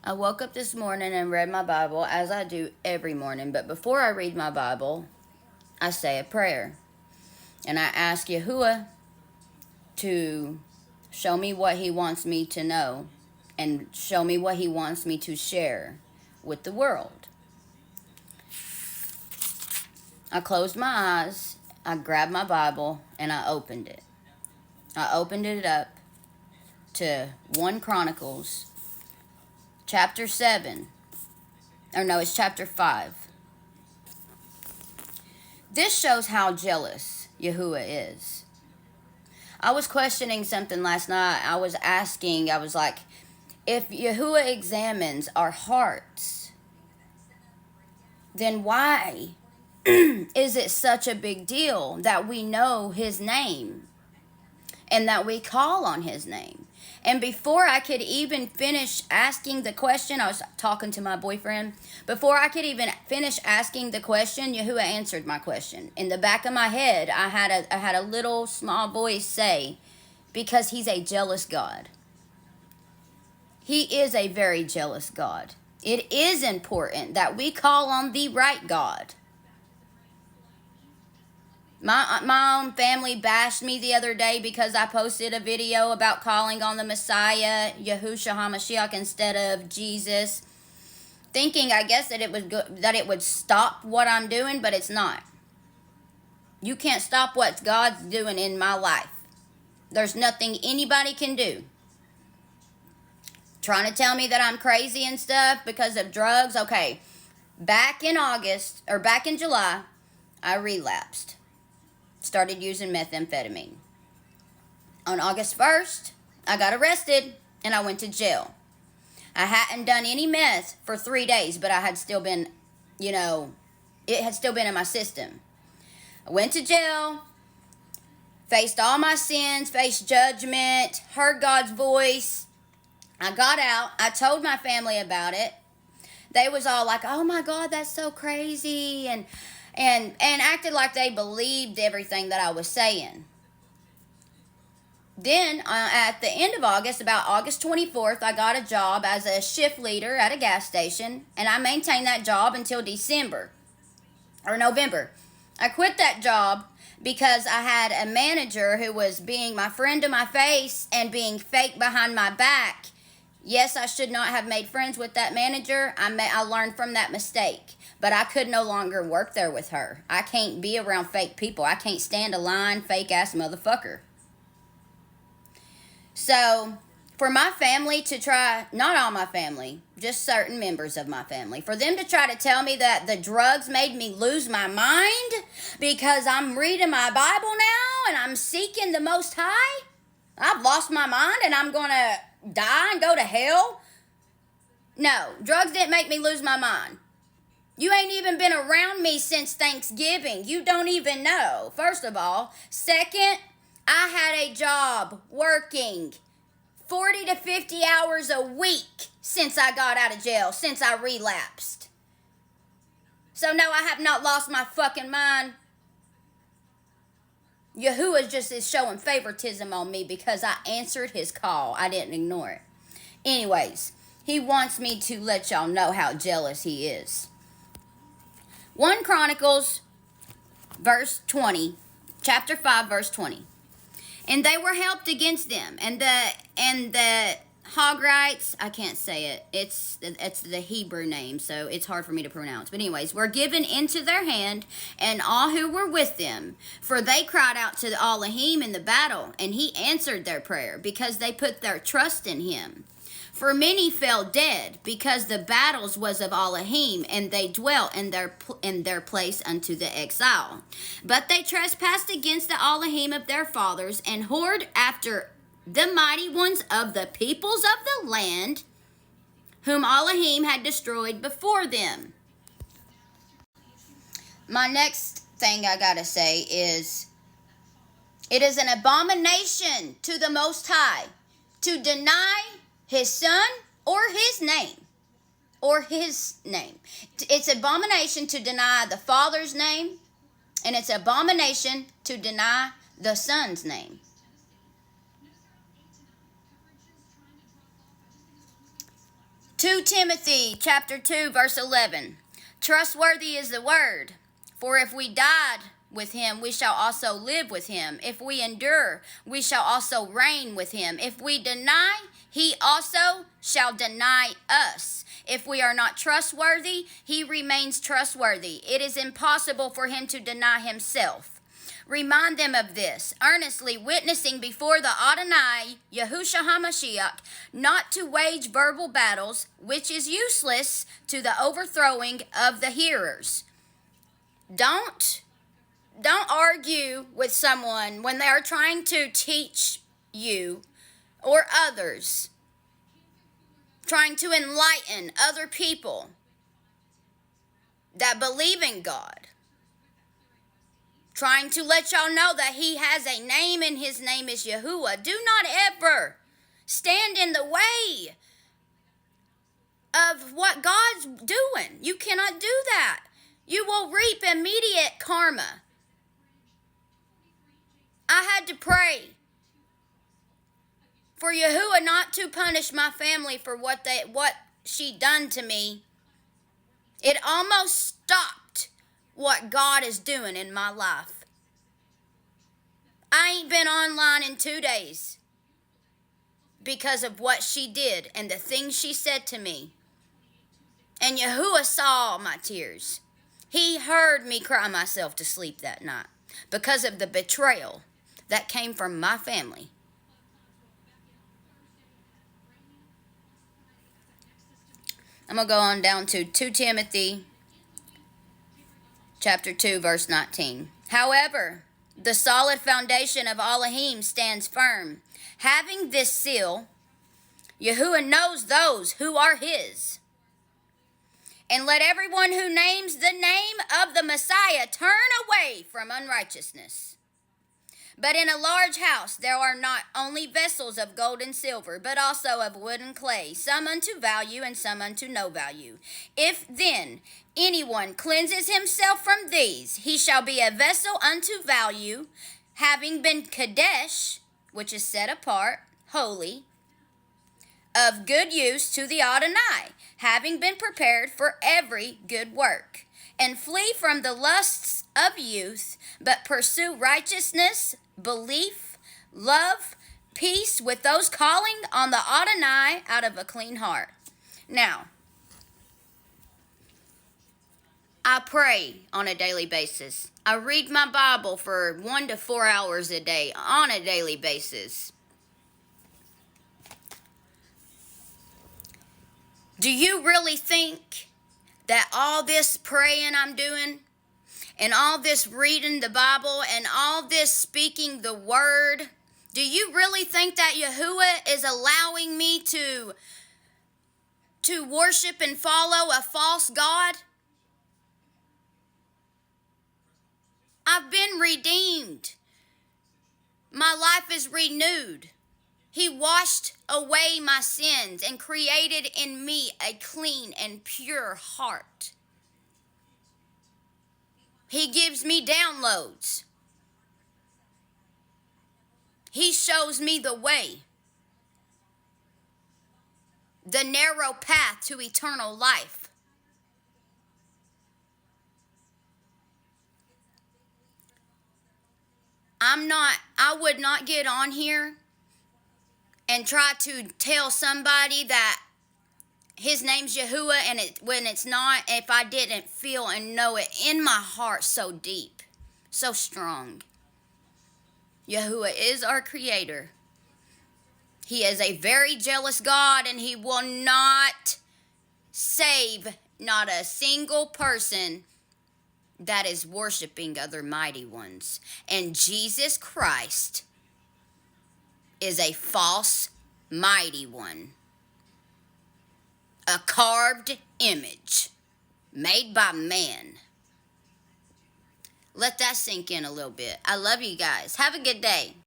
I woke up this morning and read my Bible as I do every morning, but before I read my Bible, I say a prayer. And I ask Yahuah to show me what he wants me to know and show me what he wants me to share with the world. I closed my eyes, I grabbed my Bible, and I opened it. I opened it up to 1 Chronicles chapter 7. Or no, it's chapter 5. This shows how jealous Yahuah is. I was questioning something last night. I was like, if Yahuah examines our hearts, then why is it such a big deal that we know his name and that we call on his name? And before I could even finish asking the question, I was talking to my boyfriend. Before I could even finish asking the question, Yahuah answered my question. In the back of my head, I had a little small voice say, because he's a jealous God. He is a very jealous God. It is important that we call on the right God. My own family bashed me the other day because I posted a video about calling on the Messiah, Yahushua HaMashiach, instead of Jesus, thinking, I guess, that it would stop what I'm doing, but it's not. You can't stop what God's doing in my life. There's nothing anybody can do. Trying to tell me that I'm crazy and stuff because of drugs. Okay, back in July, I relapsed. Started using methamphetamine. On August 1st, I got arrested and I went to jail. I hadn't done any meth for 3 days, but I had still been, it had still been in my system. I went to jail, faced all my sins, faced judgment, heard God's voice. I got out. I told my family about it. They was all like, oh my God, that's so crazy, and acted like they believed everything that I was saying. Then, at the end of August, about August 24th, I got a job as a shift leader at a gas station, and I maintained that job until November. I quit that job because I had a manager who was being my friend to my face and being fake behind my back. Yes, I should not have made friends with that manager. I learned from that mistake. But I could no longer work there with her. I can't be around fake people. I can't stand a lying, fake-ass motherfucker. So, for my family to try, not all my family, just certain members of my family, for them to try to tell me that the drugs made me lose my mind because I'm reading my Bible now and I'm seeking the Most High, I've lost my mind and I'm going to die and go to hell? No, drugs didn't make me lose my mind. You ain't even been around me since Thanksgiving. You don't even know, first of all. Second, I had a job working 40 to 50 hours a week since I got out of jail, since I relapsed. So no, I have not lost my fucking mind. Yahuah just is showing favoritism on me because I answered his call. I didn't ignore it. Anyways, he wants me to let y'all know how jealous he is. 1 Chronicles, verse 20, chapter 5, verse 20. And they were helped against them, and the Hagrites, I can't say it. It's the Hebrew name, so it's hard for me to pronounce. But anyways, were given into their hand, and all who were with them. For they cried out to Elohim in the battle, and he answered their prayer, because they put their trust in him. For many fell dead, because the battles was of Elohim, and they dwelt in their place unto the exile. But they trespassed against the Elohim of their fathers, and whored after the mighty ones of the peoples of the land, whom Elohim had destroyed before them. My next thing I gotta say is, it is an abomination to the Most High to deny his son or his name. It's abomination to deny the Father's name, and it's abomination to deny the Son's name. 2 Timothy chapter 2 verse 11. Trustworthy is the word, for if we died with him, we shall also live with him. If we endure, we shall also reign with him. If we deny, he also shall deny us. If we are not trustworthy, he remains trustworthy. It is impossible for him to deny himself. Remind them of this, earnestly witnessing before the Adonai, Yahushua HaMashiach, not to wage verbal battles, which is useless to the overthrowing of the hearers. Don't argue with someone when they are trying to teach you or others, trying to enlighten other people that believe in God, trying to let y'all know that he has a name and his name is Yahuah. Do not ever stand in the way of what God's doing. You cannot do that. You will reap immediate karma. I had to pray for Yahuah not to punish my family for what she done to me. It almost stopped what God is doing in my life. I ain't been online in 2 days because of what she did and the things she said to me. And Yahuah saw my tears. He heard me cry myself to sleep that night because of the betrayal that came from my family. I'm going to go on down to 2 Timothy chapter 2, verse 19. However, the solid foundation of Elohim stands firm. Having this seal, Yahuah knows those who are his. And let everyone who names the name of the Messiah turn away from unrighteousness. But in a large house there are not only vessels of gold and silver, but also of wood and clay, some unto value and some unto no value. If then anyone cleanses himself from these, he shall be a vessel unto value, having been kadesh, which is set apart, holy, of good use to the Adonai, having been prepared for every good work. And flee from the lusts of youth, but pursue righteousness, belief, love, peace with those calling on the Adonai out of a clean heart. Now, I pray on a daily basis. I read my Bible for 1 to 4 hours a day on a daily basis. Do you really think that all this praying I'm doing and all this reading the Bible and all this speaking the word, do you really think that Yahuah is allowing me to worship and follow a false god? I've been redeemed. My life is renewed. He washed away my sins and created in me a clean and pure heart. He gives me downloads. He shows me the way, the narrow path to eternal life. I would not get on here and try to tell somebody that his name's Yahuah and when it's not, if I didn't feel and know it in my heart so deep, so strong. Yahuah is our creator. He is a very jealous God, and he will not save not a single person that is worshiping other mighty ones. And Jesus Christ is a false mighty one, a carved image made by man. Let that sink in a little bit. I love you guys. Have a good day.